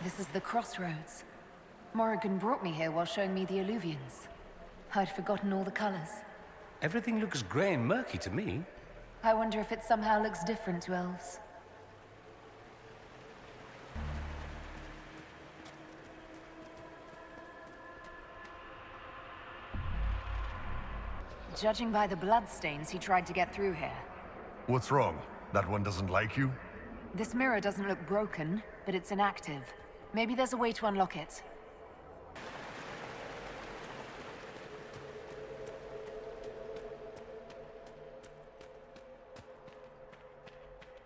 This is the crossroads. Morrigan brought me here while showing me the Eluvians. I'd forgotten all the colors. Everything looks grey and murky to me. I wonder if it somehow looks different to elves. Judging by the bloodstains, he tried to get through here. What's wrong? That one doesn't like you? This mirror doesn't look broken, but it's inactive. Maybe there's a way to unlock it.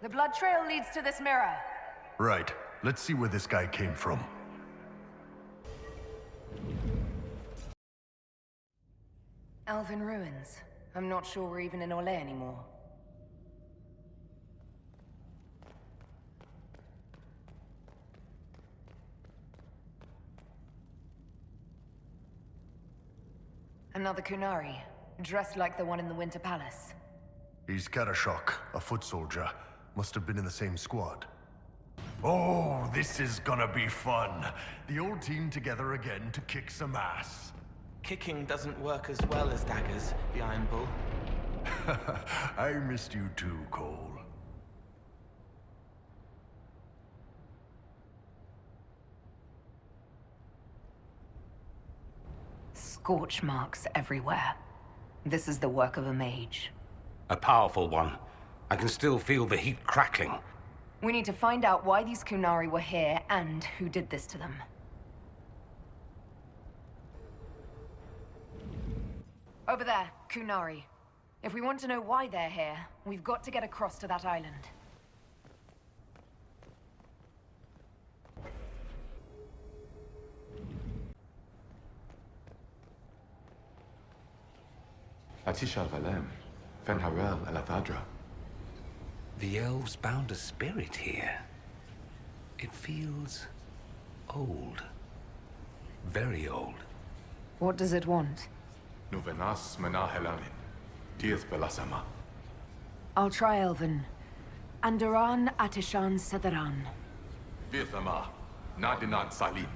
The blood trail leads to this mirror. Right. Let's see where this guy came from. Elven ruins. I'm not sure we're even in Orlais anymore. Another Qunari, dressed like the one in the Winter Palace. He's Karashok, a foot soldier. Must have been in the same squad. Oh, this is gonna be fun. The old team together again to kick some ass. Kicking doesn't work as well as daggers, the Iron Bull. I missed you too, Cole. Scorch marks everywhere. This is the work of a mage. A powerful one. I can still feel the heat crackling. We need to find out why these Qunari were here and who did this to them. Over there, Qunari. If we want to know why they're here, we've got to get across to that island. Atisha al-Valem, Fenharel al-Athadra. The elves bound a spirit here. It feels old. Very old. What does it want? Nuvenas menahelamin, Tieth belasama. I'll try Elven. Andaran Atishan Sadaran. Vithama, Nadinat Salim.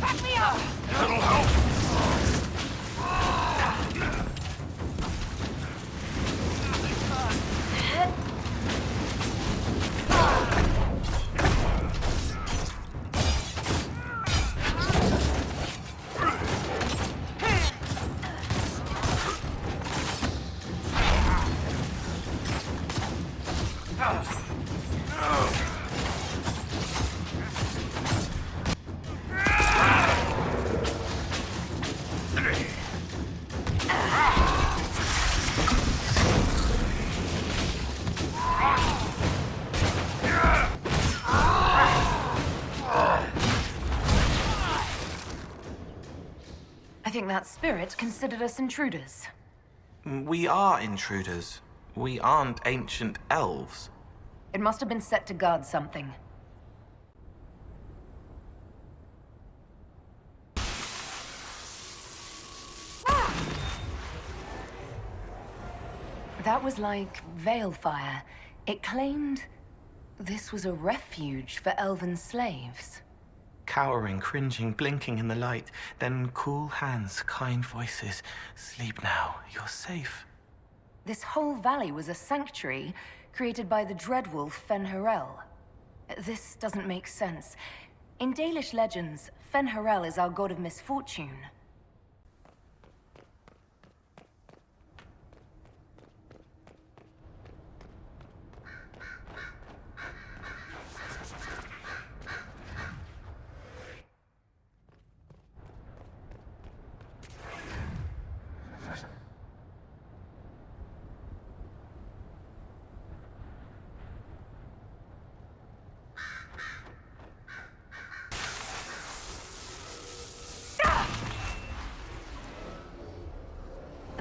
Back me up! That'll help! I think that spirit considered us intruders. We are intruders. We aren't ancient elves. It must have been set to guard something. That was like veil fire. It claimed this was a refuge for elven slaves. Cowering, cringing, blinking in the light. Then cool hands, kind voices. Sleep now, you're safe. This whole valley was a sanctuary created by the dreadwolf Fenharel. This doesn't make sense. In Dalish legends, Fenharel is our god of misfortune.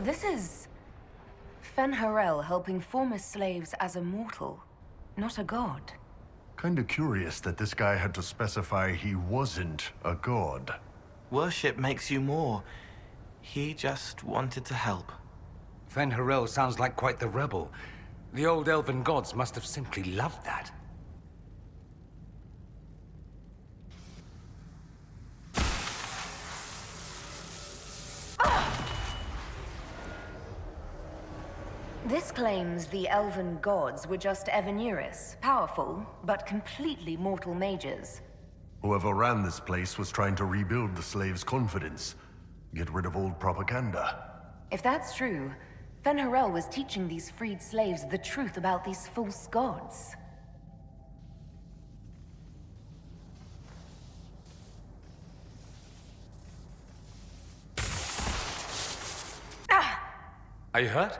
This is Fenharel helping former slaves as a mortal, not a god. Kinda curious that this guy had to specify he wasn't a god. Worship makes you more. He just wanted to help. Fen-Harel sounds like quite the rebel. The old elven gods must have simply loved that. This claims the elven gods were just Evenuris, powerful, but completely mortal mages. Whoever ran this place was trying to rebuild the slaves' confidence. Get rid of old propaganda. If that's true, Fen-Harel was teaching these freed slaves the truth about these false gods. Are you hurt?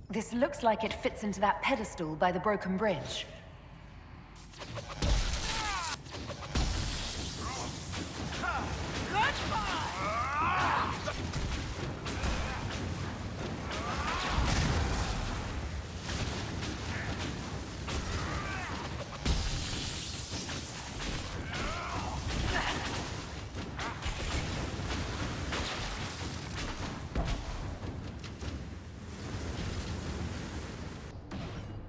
This looks like it fits into that pedestal by the broken bridge.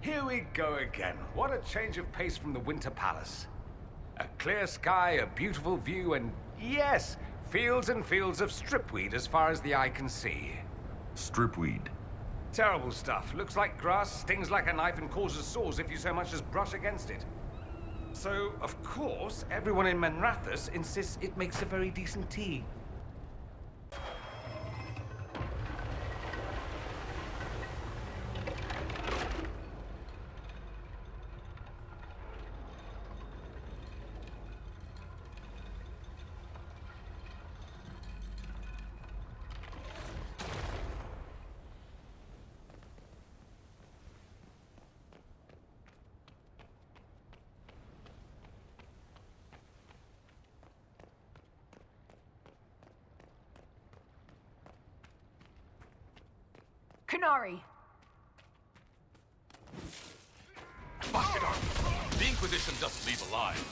Here we go again. What a change of pace from the Winter Palace. A clear sky, a beautiful view, and yes, fields and fields of stripweed as far as the eye can see. Stripweed. Terrible stuff. Looks like grass, stings like a knife, and causes sores if you so much as brush against it. So, of course, everyone in Manrathus insists it makes a very decent tea. Qunari! Bastard! The Inquisition doesn't leave alive.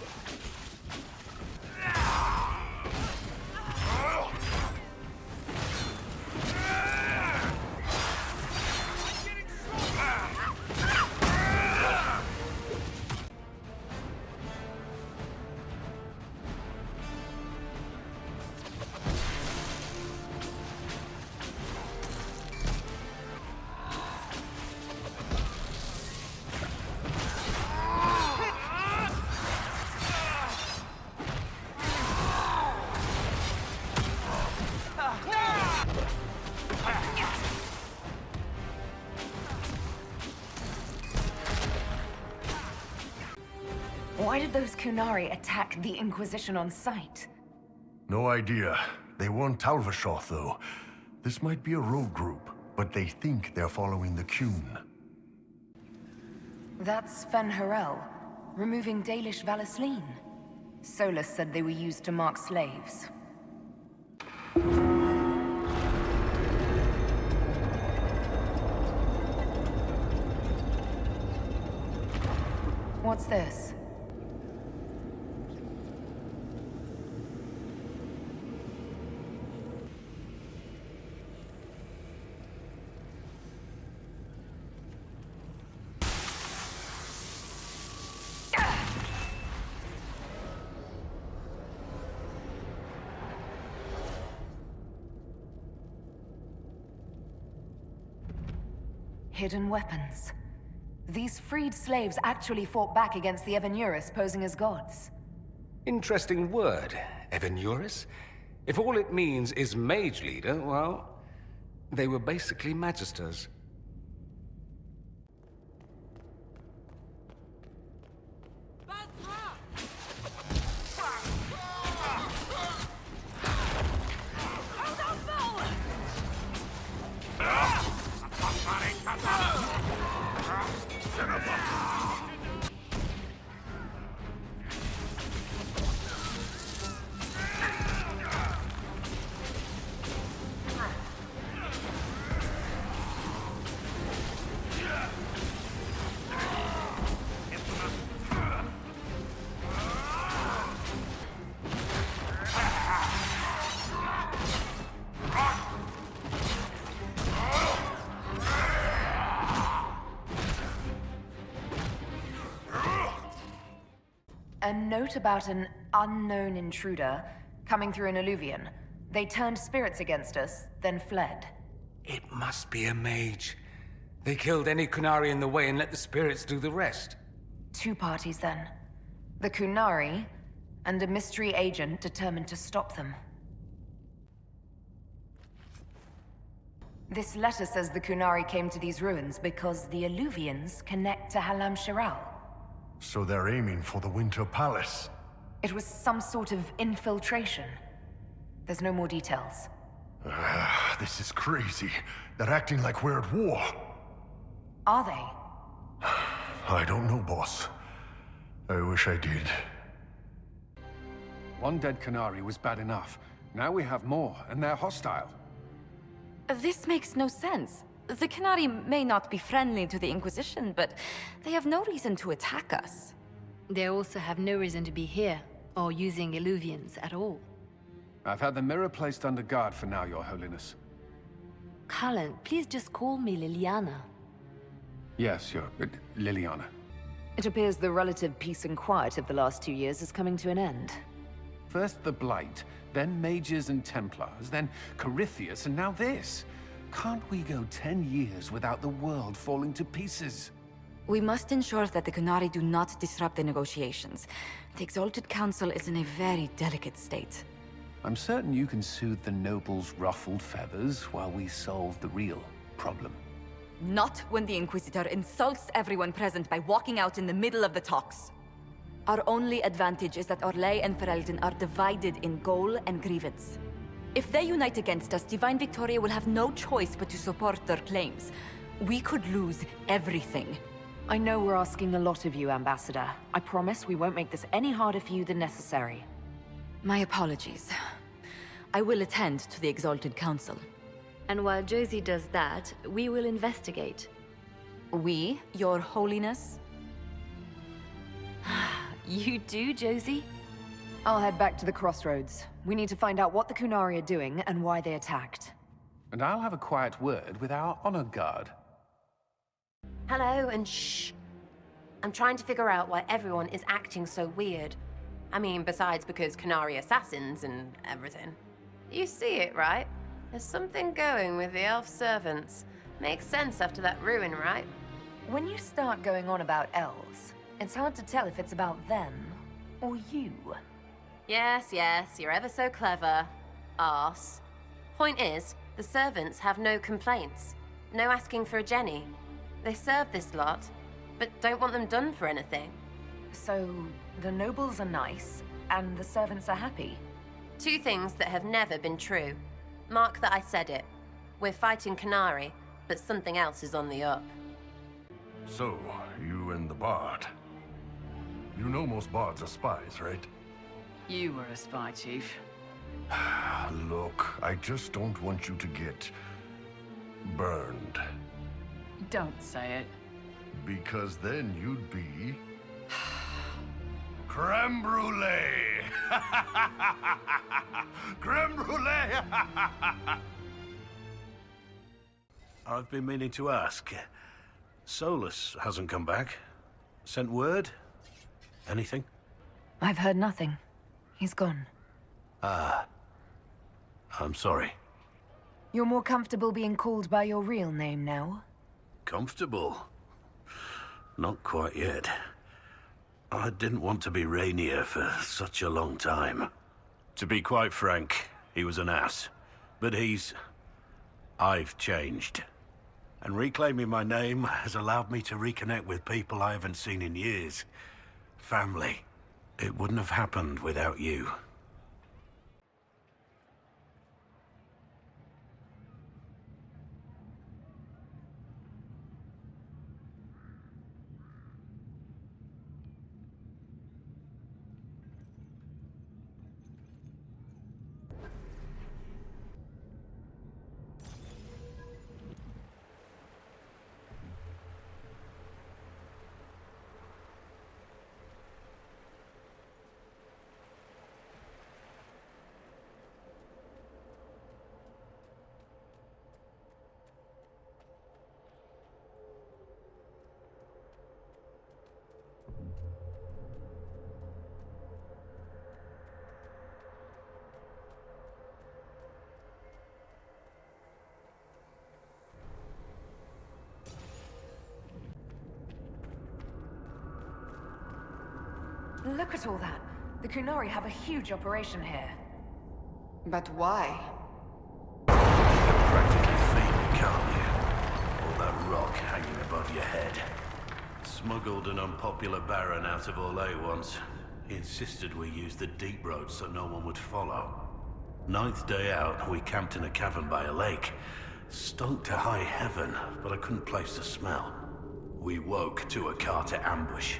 Why did those Qunari attack the Inquisition on sight? No idea. They weren't Talvashoth, though. This might be a rogue group, but they think they're following the Qun. That's Fen-Harel, removing Dalish Valisleen. Solus said they were used to mark slaves. What's this? Hidden weapons. These freed slaves actually fought back against the Evenuris posing as gods. Interesting word, Evenuris. If all it means is mage leader, well, they were basically magisters. A note about an unknown intruder coming through an Eluvian. They turned spirits against us, then fled. It must be a mage. They killed any Qunari in the way and let the spirits do the rest. Two parties then. The Qunari, and a mystery agent determined to stop them. This letter says the Qunari came to these ruins because the Eluvians connect to Halam Shiral. So they're aiming for the Winter Palace. It was some sort of infiltration. There's no more details. This is crazy. They're acting like we're at war. Are they? I don't know, boss. I wish I did. One dead Qunari was bad enough. Now we have more, and they're hostile. This makes no sense. The Qunari may not be friendly to the Inquisition, but they have no reason to attack us. They also have no reason to be here, or using Eluvians at all. I've had the mirror placed under guard for now, Your Holiness. Cullen, please just call me Liliana. Yes, Liliana. It appears the relative peace and quiet of the last 2 years is coming to an end. First the Blight, then Mages and Templars, then Corypheus, and now this. Can't we go 10 years without the world falling to pieces? We must ensure that the Qunari do not disrupt the negotiations. The Exalted Council is in a very delicate state. I'm certain you can soothe the nobles' ruffled feathers while we solve the real problem. Not when the Inquisitor insults everyone present by walking out in the middle of the talks. Our only advantage is that Orlais and Ferelden are divided in goal and grievance. If they unite against us, Divine Victoria will have no choice but to support their claims. We could lose everything. I know we're asking a lot of you, Ambassador. I promise we won't make this any harder for you than necessary. My apologies. I will attend to the Exalted Council. And while Josie does that, we will investigate. We, Your Holiness? You do, Josie? I'll head back to the crossroads. We need to find out what the Qunari are doing and why they attacked. And I'll have a quiet word with our honor guard. Hello, and shh. I'm trying to figure out why everyone is acting so weird. I mean, besides because Qunari assassins and everything. You see it, right? There's something going with the elf servants. Makes sense after that ruin, right? When you start going on about elves, it's hard to tell if it's about them or you. Yes, you're ever so clever. Arse. Point is, the servants have no complaints. No asking for a Jenny. They serve this lot, but don't want them done for anything. So, the nobles are nice, and the servants are happy? Two things that have never been true. Mark that I said it. We're fighting Qunari, but something else is on the up. So, you and the Bard. You know most bards are spies, right? You were a spy, Chief. Look, I just don't want you to get burned. Don't say it. Because then you'd be creme brulee. Creme brulee. I've been meaning to ask. Solus hasn't come back. Sent word? Anything? I've heard nothing. He's gone. Ah. I'm sorry. You're more comfortable being called by your real name now? Comfortable? Not quite yet. I didn't want to be Rainier for such a long time. To be quite frank, he was an ass. But I've changed. And reclaiming my name has allowed me to reconnect with people I haven't seen in years. Family. It wouldn't have happened without you. Look at all that. The Qunari have a huge operation here. But why? You're practically feel it, can't you? All that rock hanging above your head. Smuggled an unpopular baron out of Orlais once. He insisted we use the deep road so no one would follow. Ninth day out, we camped in a cavern by a lake. Stunk to high heaven, but I couldn't place the smell. We woke to a Carter ambush.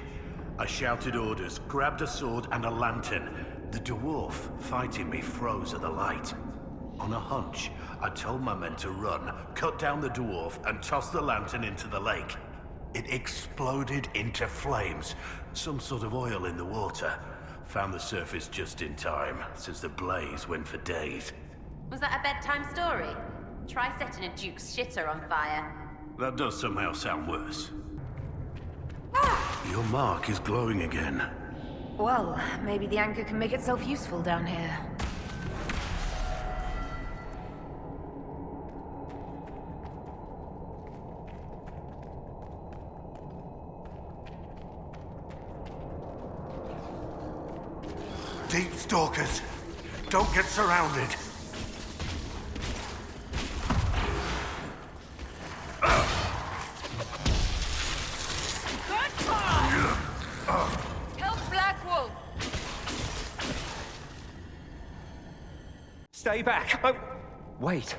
I shouted orders, grabbed a sword and a lantern. The dwarf fighting me froze at the light. On a hunch, I told my men to run, cut down the dwarf, and toss the lantern into the lake. It exploded into flames, some sort of oil in the water. Found the surface just in time, since the blaze went for days. Was that a bedtime story? Try setting a duke's shitter on fire. That does somehow sound worse. Your mark is glowing again. Well, maybe the anchor can make itself useful down here. Deep stalkers! Don't get surrounded! Help Blackwolf! Stay back! Oh, wait.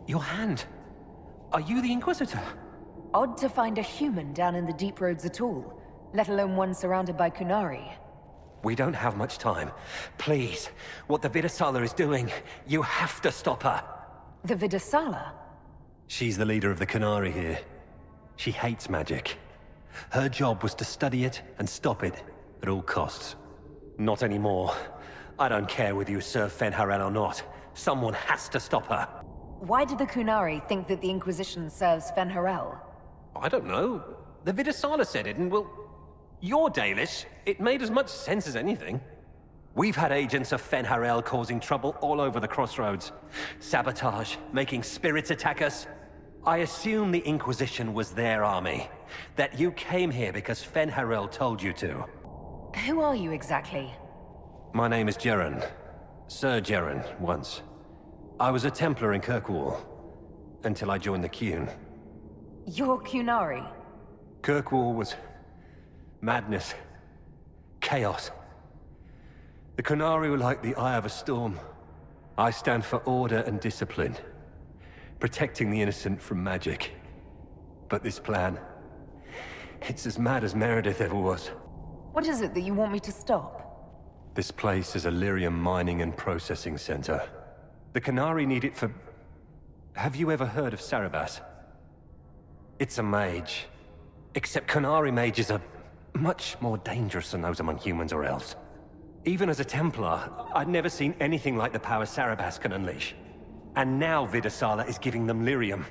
Your hand. Are you the Inquisitor? Odd to find a human down in the deep roads at all, let alone one surrounded by Qunari. We don't have much time. Please, what the Vidasala is doing, you have to stop her. The Vidasala? She's the leader of the Qunari here. She hates magic. Her job was to study it and stop it at all costs. Not anymore. I don't care whether you serve Fen'Harel or not. Someone has to stop her. Why did the Qunari think that the Inquisition serves Fen'Harel? I don't know. The Vidasala said it, and well... You're Dalish. It made as much sense as anything. We've had agents of Fen'Harel causing trouble all over the crossroads. Sabotage, making spirits attack us. I assume the Inquisition was their army. That you came here because Fen'Harel told you to. Who are you exactly? My name is Jeren. Sir Jeren, once. I was a Templar in Kirkwall. Until I joined the Qun. You're Qunari? Kirkwall was... madness. Chaos. The Qunari were like the eye of a storm. I stand for order and discipline. Protecting the innocent from magic. But this plan... it's as mad as Meredith ever was. What is it that you want me to stop? This place is a lyrium mining and processing center. The Qunari need it for... Have you ever heard of Sarabas? It's a mage. Except Qunari mages are much more dangerous than those among humans or elves. Even as a Templar, I'd never seen anything like the power Sarabas can unleash. And now Vidasala is giving them lyrium.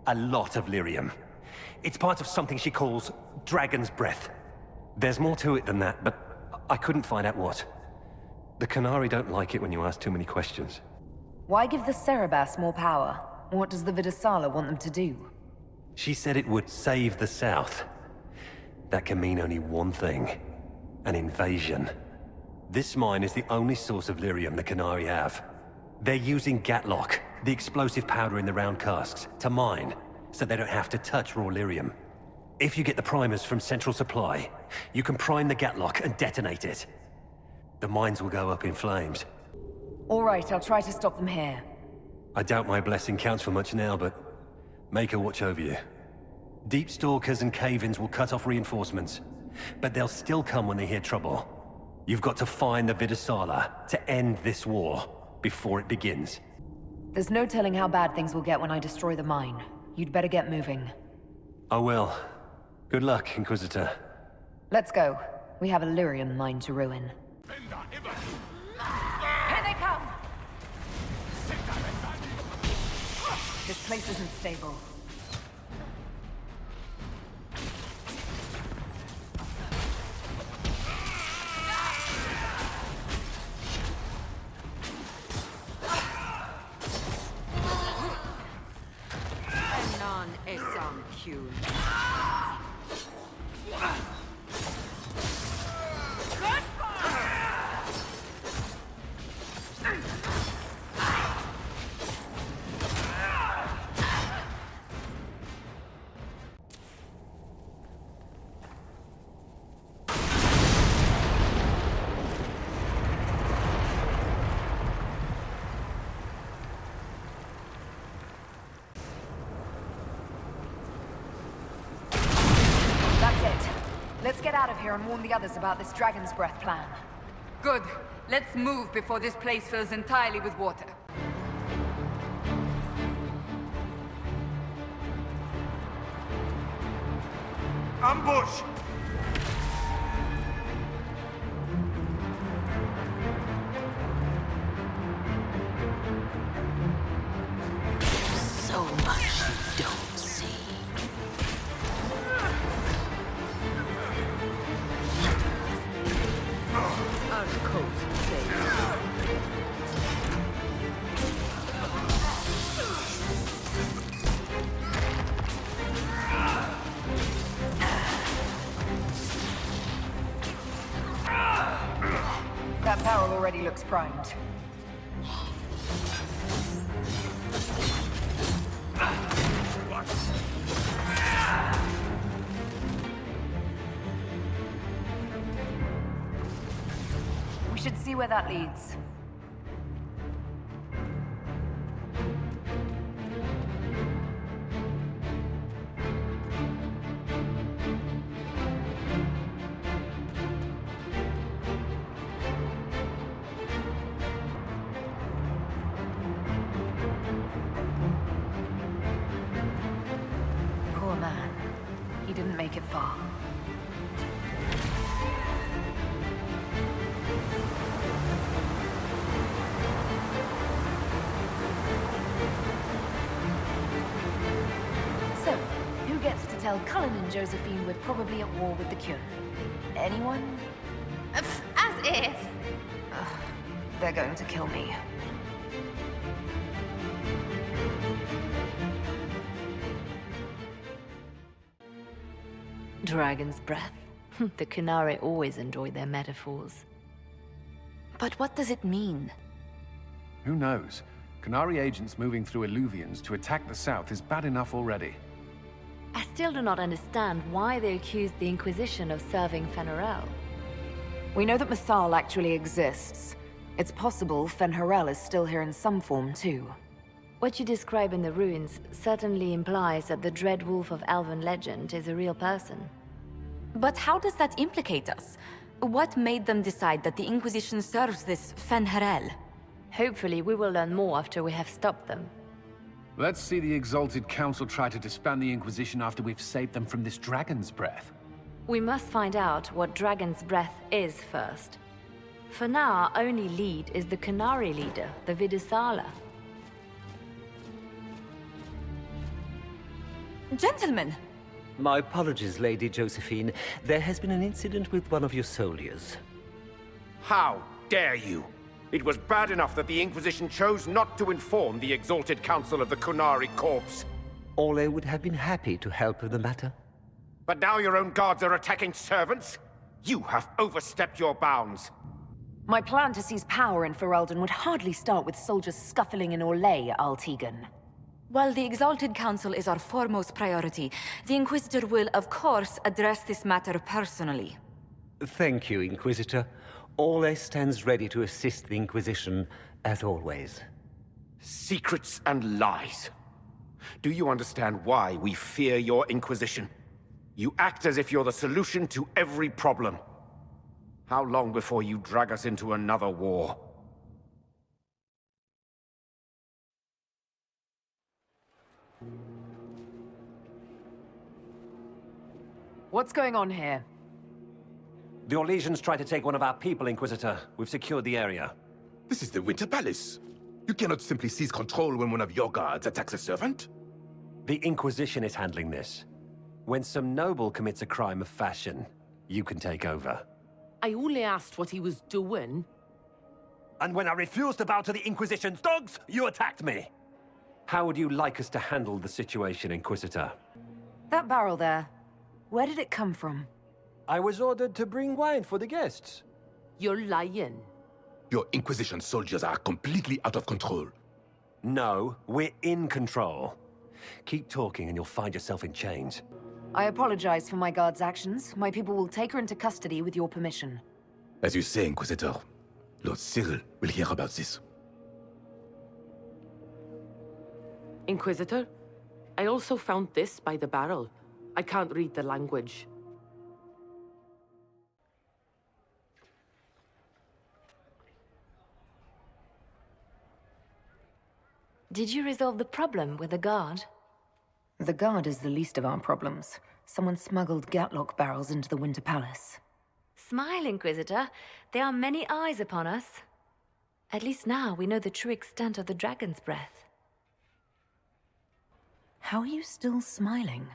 A lot of lyrium. It's part of something she calls Dragon's Breath. There's more to it than that, but I couldn't find out what. The Qunari don't like it when you ask too many questions. Why give the Sarabas more power? What does the Vidasala want them to do? She said it would save the South. That can mean only one thing. An invasion. This mine is the only source of lyrium the Qunari have. They're using Gatlock, the explosive powder in the round casks, to mine, so they don't have to touch raw lyrium. If you get the primers from Central Supply, you can prime the Gatlock and detonate it. The mines will go up in flames. All right, I'll try to stop them here. I doubt my blessing counts for much now, but make her watch over you. Deep Stalkers and Cave-ins will cut off reinforcements, but they'll still come when they hear trouble. You've got to find the Vidasala to end this war before it begins. There's no telling how bad things will get when I destroy the mine. You'd better get moving. I will. Good luck, Inquisitor. Let's go. We have a lyrium mine to ruin. Here they come! This place isn't stable. Let's get out of here and warn the others about this Dragon's Breath plan. Good. Let's move before this place fills entirely with water. Ambush! So much you don't see. Our coast says. That barrel already looks primed. We should see where that leads. Poor man. He didn't make it far. So, who gets to tell Cullen and Josephine we're probably at war with the Qun? Anyone? As if. Ugh, they're going to kill me. Dragon's breath. The Qunari always enjoy their metaphors. But what does it mean? Who knows? Qunari agents moving through Eluvians to attack the south is bad enough already. I still do not understand why they accused the Inquisition of serving Fen'Harel. We know that Mythal actually exists. It's possible Fen'Harel is still here in some form, too. What you describe in the ruins certainly implies that the Dread Wolf of Elven legend is a real person. But how does that implicate us? What made them decide that the Inquisition serves this Fen'Harel? Hopefully we will learn more after we have stopped them. Let's see the Exalted Council try to disband the Inquisition after we've saved them from this Dragon's Breath. We must find out what Dragon's Breath is first. For now, our only lead is the Qunari leader, the Vidusala. Gentlemen! My apologies, Lady Josephine. There has been an incident with one of your soldiers. How dare you? It was bad enough that the Inquisition chose not to inform the Exalted Council of the Qunari Corps. Orlais would have been happy to help with the matter. But now your own guards are attacking servants? You have overstepped your bounds. My plan to seize power in Ferelden would hardly start with soldiers scuffling in Orlais, Altegan. While the Exalted Council is our foremost priority, the Inquisitor will, of course, address this matter personally. Thank you, Inquisitor. Orlais stands ready to assist the Inquisition, as always. Secrets and lies. Do you understand why we fear your Inquisition? You act as if you're the solution to every problem. How long before you drag us into another war? What's going on here? The Orlesians tried to take one of our people, Inquisitor. We've secured the area. This is the Winter Palace. You cannot simply seize control when one of your guards attacks a servant. The Inquisition is handling this. When some noble commits a crime of fashion, you can take over. I only asked what he was doing. And when I refused to bow to the Inquisition's dogs, you attacked me! How would you like us to handle the situation, Inquisitor? That barrel there, where did it come from? I was ordered to bring wine for the guests. You're lying. Your Inquisition soldiers are completely out of control. No, we're in control. Keep talking and you'll find yourself in chains. I apologize for my guard's actions. My people will take her into custody with your permission. As you say, Inquisitor, Lord Cyril will hear about this. Inquisitor, I also found this by the barrel. I can't read the language. Did you resolve the problem with the guard? The guard is the least of our problems. Someone smuggled Gatlock barrels into the Winter Palace. Smile, Inquisitor. There are many eyes upon us. At least now we know the true extent of the dragon's breath. How are you still smiling?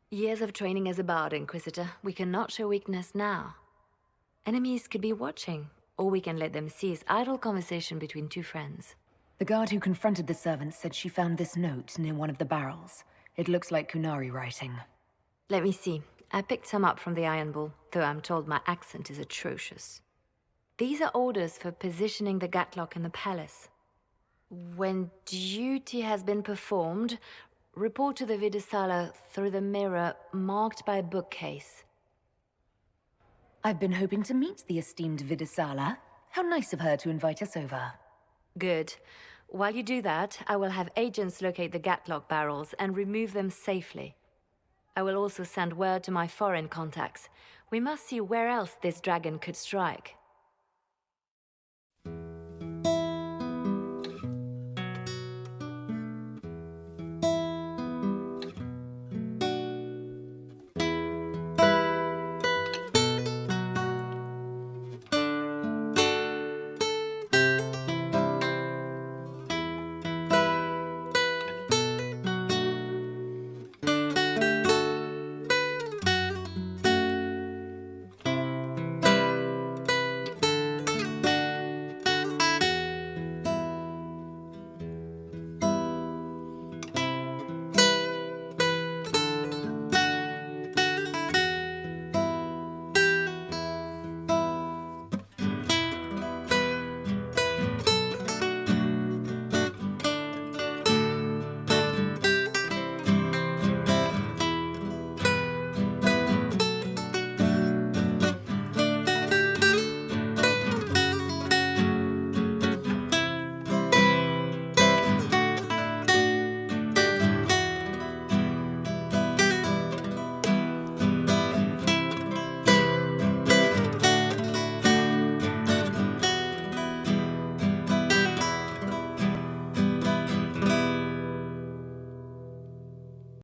Years of training as a bard, Inquisitor. We cannot show weakness now. Enemies could be watching, or we can let them seize idle conversation between two friends. The guard who confronted the servants said she found this note near one of the barrels. It looks like Qunari writing. Let me see. I picked some up from the Iron Bull, though I'm told my accent is atrocious. These are orders for positioning the Gatlock in the palace. When duty has been performed, report to the Vidisala through the mirror marked by a bookcase. I've been hoping to meet the esteemed Vidisala. How nice of her to invite us over. Good. While you do that, I will have agents locate the Gatlock barrels and remove them safely. I will also send word to my foreign contacts. We must see where else this dragon could strike.